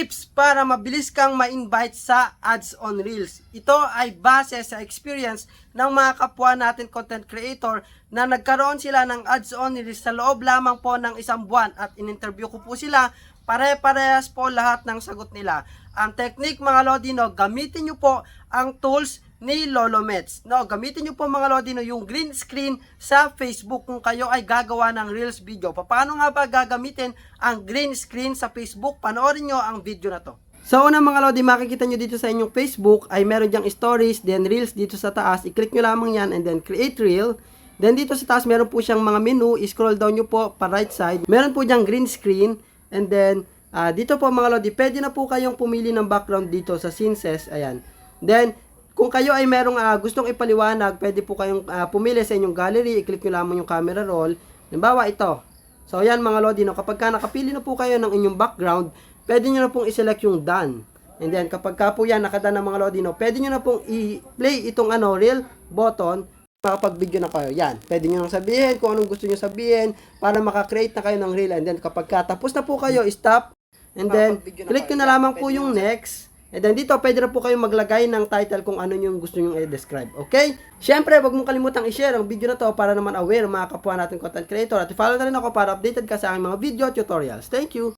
tips para mabilis kang ma-invite sa Ads on Reels. Ito ay base sa experience ng mga kapwa natin content creator na nagkaroon sila ng Ads on Reels sa loob lamang po ng isang buwan at in-interview ko po sila. Pare-parehas po lahat ng sagot nila. Ang technique mga Lodino, gamitin nyo po ang tools ni Lolo Mets. No, gamitin nyo po mga Lodino yung green screen sa Facebook kung kayo ay gagawa ng Reels video. Paano nga ba gagamitin ang green screen sa Facebook? Panoorin nyo ang video na to. So una mga Lodi, makikita nyo dito sa inyong Facebook ay meron dyang stories, then Reels dito sa taas. I-click nyo lamang yan and then create Reel. Then dito sa taas meron po siyang mga menu. I-scroll down nyo po pa right side. Meron po dyang green screen. And then dito po mga Lodi, pwede na po kayong pumili ng background dito sa scenes. Ayan. Then kung kayo ay merong gustong ipaliwanag, pwede po kayong pumili sa inyong gallery, i-click nyo lamang yung camera roll. Halimbawa ito. So ayan mga Lodi, no, kapag nakapili na po kayo ng inyong background, pwede nyo na pong i-select yung done. And then kapag ka po yan nakadone ng mga Lodi, no, pwede nyo na pong i-play itong reel button, makapag-video na kayo. Yan, pwede nyo nang sabihin kung anong gusto nyo sabihin para makakreate na kayo ng reel. And then kapag tapos na po kayo, stop. And then click nyo na lamang po yung next. And then dito, pwede na po kayong maglagay ng title kung ano yung gusto nyo i-describe. Okay? Siyempre, wag mong kalimutang i-share ang video na to para naman aware mga kapwa natin content creator. At i-follow na rin ako para updated ka sa aking mga video tutorials. Thank you!